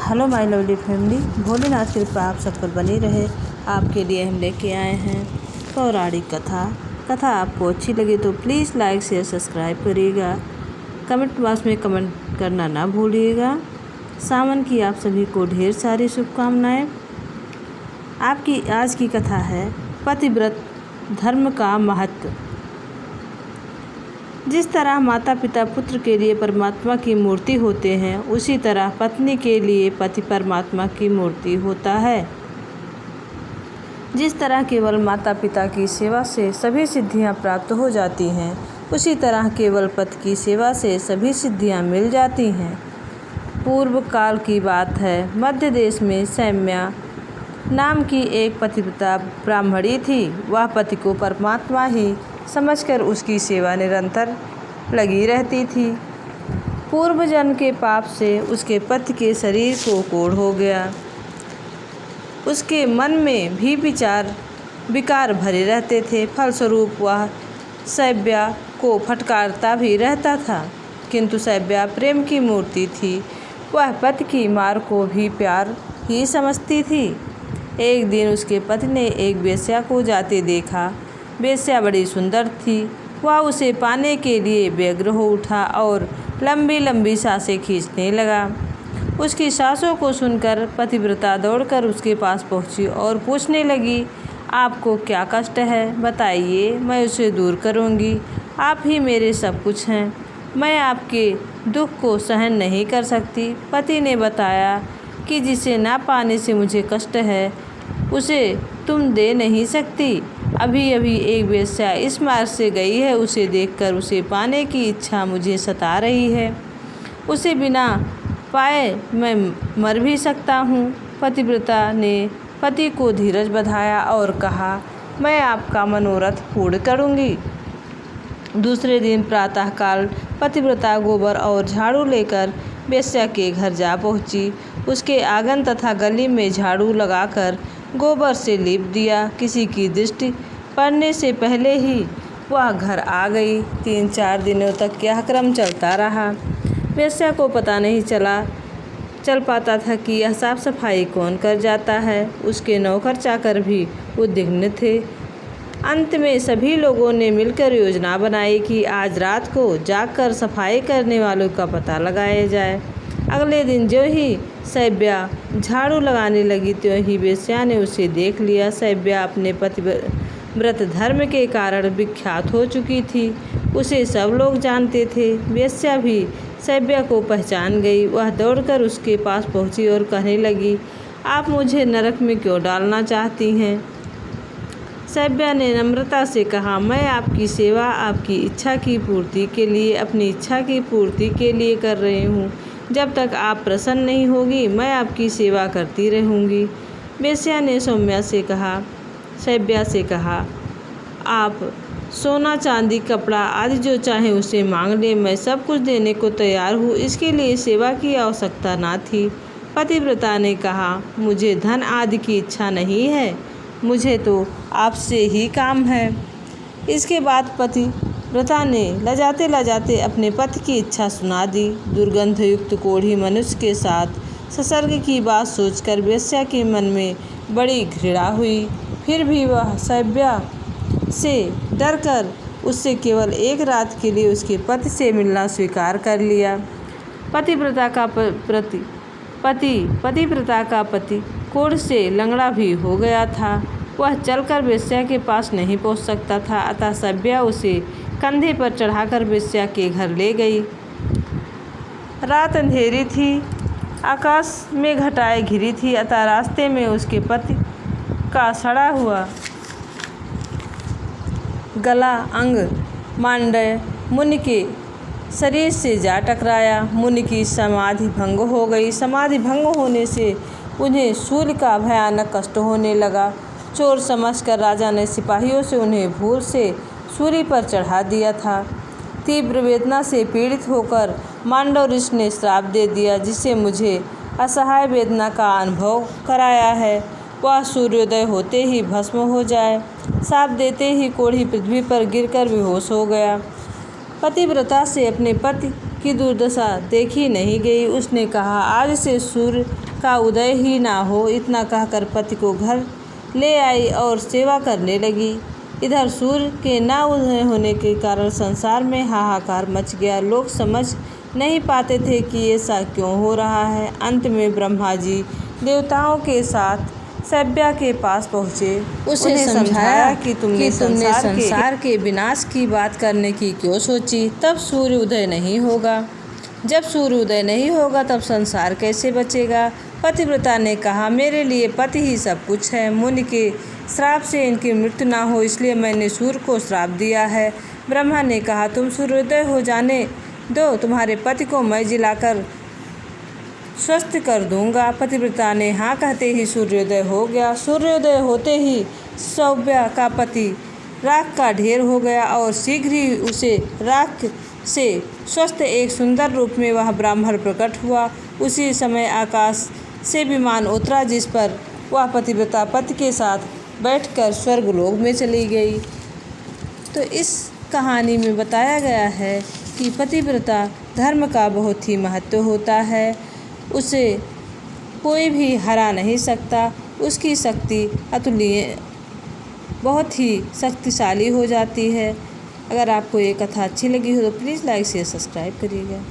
Hello my lovely family, Bholenath की कृपा आप सब पर बनी रहे। आपके लिए हम लेके आए हैं पौराणिक कथा आपको अच्छी लगी तो प्लीज़ लाइक शेयर सब्सक्राइब करिएगा। कमेंट बॉक्स में कमेंट करना ना भूलिएगा। सावन की आप सभी को ढेर सारी शुभकामनाएं। आपकी आज की कथा है पतिव्रत धर्म का महत्व। जिस तरह माता पिता पुत्र के लिए परमात्मा की मूर्ति होते हैं, उसी तरह पत्नी के लिए पति परमात्मा की मूर्ति होता है। जिस तरह केवल माता पिता की सेवा से सभी सिद्धियां प्राप्त हो जाती हैं, उसी तरह केवल पति की सेवा से सभी सिद्धियां मिल जाती हैं। पूर्व काल की बात है, मध्य देश में सौम्या नाम की एक पतिव्रता ब्राह्मणी थी। वह पति को परमात्मा ही समझकर उसकी सेवा निरंतर लगी रहती थी। पूर्व जन्म के पाप से उसके पति के शरीर को कोढ़ हो गया। उसके मन में भी विकार भरे रहते थे। फलस्वरूप वह सौम्या को फटकारता भी रहता था, किंतु सौम्या प्रेम की मूर्ति थी। वह पति की मार को भी प्यार ही समझती थी। एक दिन उसके पति ने एक वेश्या को जाते देखा। वेश्या बड़ी सुंदर थी। वह उसे पाने के लिए व्यग्र हो उठा और लंबी लंबी सांसें खींचने लगा। उसकी सांसों को सुनकर पतिव्रता दौड़कर उसके पास पहुंची और पूछने लगी, आपको क्या कष्ट है, बताइए, मैं उसे दूर करूंगी। आप ही मेरे सब कुछ हैं। मैं आपके दुख को सहन नहीं कर सकती। पति ने बताया कि जिसे ना पाने से मुझे कष्ट है, उसे तुम दे नहीं सकती। अभी अभी एक वेश्या इस मार्ग से गई है, उसे देखकर उसे पाने की इच्छा मुझे सता रही है। उसे बिना पाए मैं मर भी सकता हूँ। पतिव्रता ने पति को धीरज बंधाया और कहा, मैं आपका मनोरथ पूर्ण करूँगी। दूसरे दिन प्रातःकाल पतिव्रता गोबर और झाड़ू लेकर वेश्या के घर जा पहुँची। उसके आंगन तथा गली में झाड़ू लगाकर गोबर से लीप दिया। किसी की दृष्टि पड़ने से पहले ही वह घर आ गई। 3-4 दिनों तक यह क्रम चलता रहा। वेश्या को पता नहीं चल पाता था कि यह साफ सफाई कौन कर जाता है। उसके नौकर चाकर भी उद्विग्न थे। अंत में सभी लोगों ने मिलकर योजना बनाई कि आज रात को जागकर सफाई करने वालों का पता लगाया जाए। अगले दिन जो ही सौम्या झाड़ू लगाने लगी, त्यों ही वेश्या ने उसे देख लिया। सौम्या अपने पतिव्रत धर्म के कारण विख्यात हो चुकी थी। उसे सब लोग जानते थे। वेश्या भी सौम्या को पहचान गई। वह दौड़कर उसके पास पहुंची और कहने लगी, आप मुझे नरक में क्यों डालना चाहती हैं? सौम्या ने नम्रता से कहा, मैं आपकी सेवा आपकी इच्छा की पूर्ति के लिए, अपनी इच्छा की पूर्ति के लिए कर रही हूँ। जब तक आप प्रसन्न नहीं होगी, मैं आपकी सेवा करती रहूँगी। वेश्या ने सौम्या से कहा, आप सोना चांदी कपड़ा आदि जो चाहे उसे मांग ले, मैं सब कुछ देने को तैयार हूँ। इसके लिए सेवा की आवश्यकता ना थी। पतिव्रता ने कहा, मुझे धन आदि की इच्छा नहीं है, मुझे तो आपसे ही काम है। इसके बाद पतिव्रता ने लजाते लजाते अपने पति की इच्छा सुना दी। दुर्गंधयुक्त कोढ़ी मनुष्य के साथ संसर्ग की बात सोचकर वेश्या के मन में बड़ी घृणा हुई। फिर भी वह सौम्या से डरकर उससे केवल एक रात के लिए उसके पति से मिलना स्वीकार कर लिया। पतिव्रता का पति कोढ़ से लंगड़ा भी हो गया था। वह चलकर वेश्या के पास नहीं पहुंच सकता था, अतः सौम्या उसे कंधे पर चढ़ाकर वेश्या के घर ले गई। रात अंधेरी थी, आकाश में घटाएं घिरी थी, अतः रास्ते में उसके पति का सड़ा हुआ गला अंग मांडव्य मुनि के शरीर से जा टकराया। मुनि की समाधि भंग हो गई। समाधि भंग होने से उन्हें सूर्य का भयानक कष्ट होने लगा। चोर समझकर राजा ने सिपाहियों से उन्हें भूल से सूर्य पर चढ़ा दिया था। तीव्र वेदना से पीड़ित होकर मांडव ऋषि ने श्राप दे दिया, जिससे मुझे असहाय वेदना का अनुभव कराया है। वह सूर्योदय होते ही भस्म हो जाए। शाप देते ही कोढ़ी पृथ्वी पर गिरकर बेहोश हो गया। पतिव्रता से अपने पति की दुर्दशा देखी नहीं गई। उसने कहा, आज से सूर्य का उदय ही ना हो। इतना कहकर पति को घर ले आई और सेवा करने लगी। इधर सूर्य के ना उदय होने के कारण संसार में हाहाकार मच गया। लोग समझ नहीं पाते थे कि ऐसा क्यों हो रहा है। अंत में ब्रह्मा जी देवताओं के साथ सभ्या के पास पहुँचे। उसे समझाया कि तुमने संसार के विनाश की बात करने की क्यों सोची। तब सूर्य उदय नहीं होगा। जब सूर्य उदय नहीं होगा तब संसार कैसे बचेगा। पतिव्रता ने कहा, मेरे लिए पति ही सब कुछ है। मुनि के श्राप से इनकी मृत्यु ना हो इसलिए मैंने सूर्य को श्राप दिया है। ब्रह्मा ने कहा, तुम सूर्योदय हो जाने दो, तुम्हारे पति को मैं जिलाकर स्वस्थ कर दूंगा। पतिव्रता ने हाँ कहते ही सूर्योदय हो गया। सूर्योदय होते ही सभ्या का पति राख का ढेर हो गया और शीघ्र ही उसे राख से स्वस्थ एक सुंदर रूप में वह ब्राह्मण प्रकट हुआ। उसी समय आकाश से विमान उतरा जिस पर वह पतिव्रता पति के साथ बैठकर स्वर्गलोक में चली गई। तो इस कहानी में बताया गया है कि पतिव्रता धर्म का बहुत ही महत्व होता है। उसे कोई भी हरा नहीं सकता। उसकी शक्ति अतुलनीय, बहुत ही शक्तिशाली हो जाती है। अगर आपको ये कथा अच्छी लगी हो तो प्लीज़ लाइक शेयर सब्सक्राइब करिएगा।